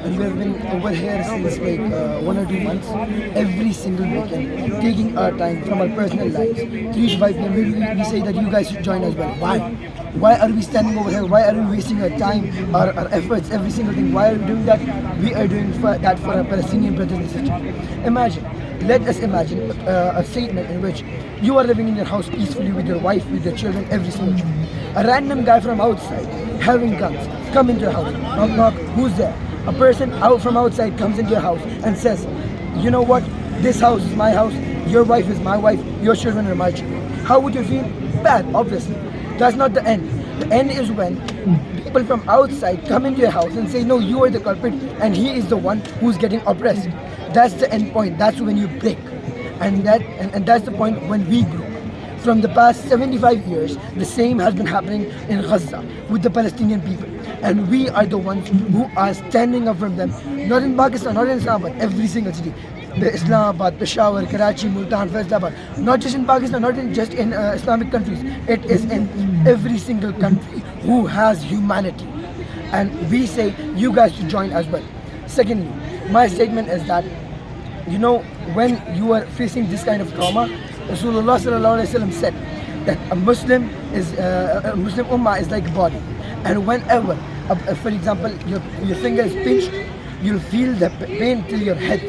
and we have been over here since like 1 or 2 months, every single weekend, taking our time from our personal lives. 3 to 5 p.m. We say that you guys should join as well. Why? Why are we standing over here? Why are we wasting our time, our efforts, every single thing? Why are we doing that? We are doing that for our Palestinian brothers and sisters. Imagine, let us imagine a statement in which you are living in your house peacefully with your wife, with your children, every single day. A random guy from outside, having guns, come into your house, knock knock, who's there? A person out from outside comes into your house and says, you know what, this house is my house, your wife is my wife, your children are my children. How would you feel? Bad, obviously. That's not the end. The end is when people from outside come into your house and say, no, you are the culprit and he is the one who's getting oppressed. That's the end point. That's when you break. And that's the point when we grow. From the past 75 years, the same has been happening in Gaza with the Palestinian people. And we are the ones who are standing up from them, not in Pakistan, not in Islamabad, every single city. The Islamabad, Peshawar, Karachi, Multan, Faisalabad, not just in Pakistan, not just in Islamic countries. It is in every single country who has humanity. And we say you guys should join as well. Secondly, my statement is that, you know, when you are facing this kind of trauma, Rasulullah sallallahu alaihi wasallam said that a Muslim ummah is like a body, and whenever, for example, your finger is pinched, you'll feel the pain till your head.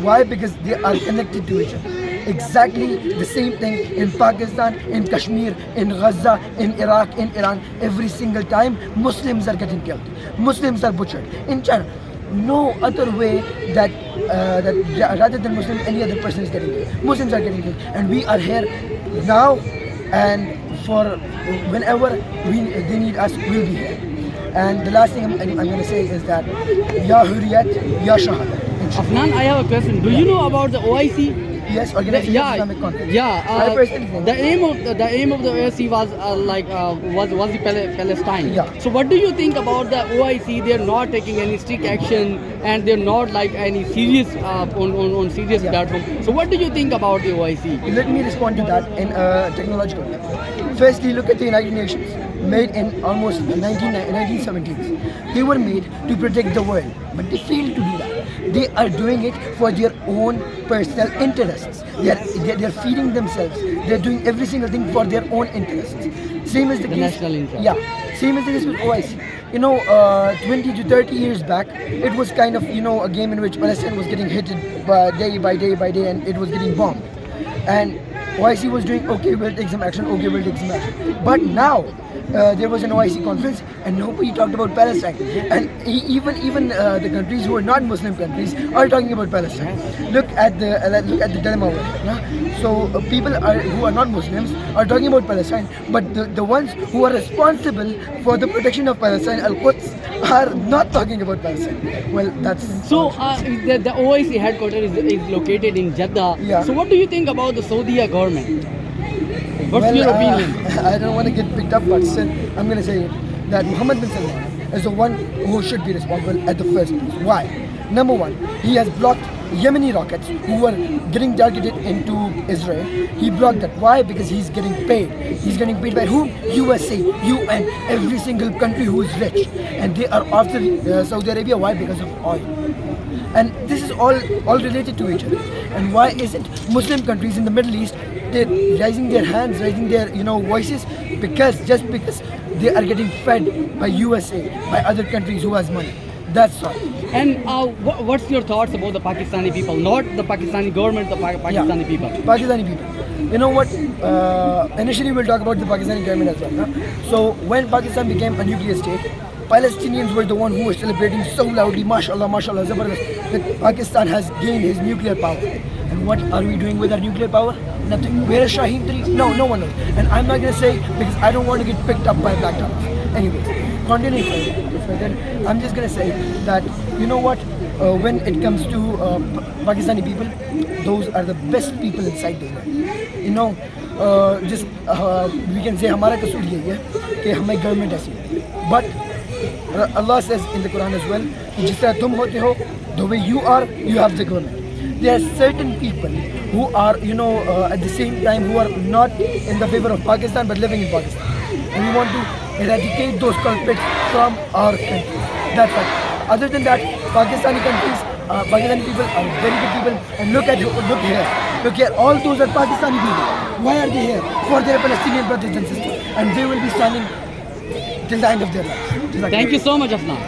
Why? Because they are connected to each other. Exactly the same thing in Pakistan, in Kashmir, in Gaza, in Iraq, in Iran. Every single time Muslims are getting killed, Muslims are butchered. In China, no other way that rather than Muslim, any other person is getting killed. Muslims are getting killed, and we are here now, and for whenever they need us, we'll be here. And the last thing I'm going to say is that Ya Hurriyat, Ya Shahadat. Afnan, I have a question. Do you know about the OIC? Yes, Organization of Islamic Conference. Yeah. I personally think the aim of the OIC was was the Palestine. Yeah. So what do you think about the OIC? They're not taking any strict action, and they're not like any serious on serious platform. So what do you think about the OIC? Let me respond to that in a technological way. Firstly, look at the United Nations, made in almost 1970s. They were made to protect the world, but they failed to do that. They are doing it for their own personal interests. They are feeding themselves. They are doing every single thing for their own interests. Same as the case. National interest. Yeah. Same as the case with OIC. You know, 20 to 30 years back, it was kind of, you know, a game in which Palestine was getting hit day by day, and it was getting bombed. And OIC was doing, okay, we'll take some action, okay, we'll take some action. But now, there was an OIC conference and nobody talked about Palestine. And even the countries who are not Muslim countries are talking about Palestine. Look at the dilemma over here. Yeah? So people who are not Muslims are talking about Palestine, but the ones who are responsible for the protection of Palestine, Al-Quds, are not talking about Palestine. Well, that's... So the OIC headquarters is located in Jeddah. Yeah. So what do you think about the Saudi government? What's your opinion? I don't want to get picked up, but still, I'm going to say that Mohammed bin Salman is the one who should be responsible at the first place. Why? Number one, he has blocked Yemeni rockets who were getting targeted into Israel. He blocked that. Why? Because he's getting paid. He's getting paid by whom? USA, UN, every single country who is rich. And they are after Saudi Arabia. Why? Because of oil. And this is all related to each other. And why isn't Muslim countries in the Middle East, they're raising their hands, raising their voices? Because they are getting fed by USA, by other countries who has money. That's all. And what's your thoughts about the Pakistani people? Not the Pakistani government, the Pakistani people. Pakistani people. You know what? Initially we'll talk about the Pakistani government as well. Huh? So when Pakistan became a nuclear state, Palestinians were the one who were celebrating so loudly, mashallah, mashallah, zabardast, that Pakistan has gained his nuclear power. And what are we doing with our nuclear power? Nothing. Where is Shaheen 3? No one knows. And I'm not going to say because I don't want to get picked up by black dogs. Anyways, continuing further, I'm just going to say that, you know what, when it comes to Pakistani people, those are the best people inside the world. You know, we can say हमारा कसूर यही है कि हमें government ऐसी है. But Allah says in the Quran as well, जिस तरह तुम होते हो, the way you are, you have the government. There are certain people who are, at the same time, who are not in the favor of Pakistan but living in Pakistan. And we want to eradicate those culprits from our country. That's right. Other than that, Pakistani countries, Pakistani people are very good people. And look here, all those are Pakistani people. Why are they here? For their Palestinian brothers and sisters, and they will be standing till the end of their lives. Thank you so much, Afnan.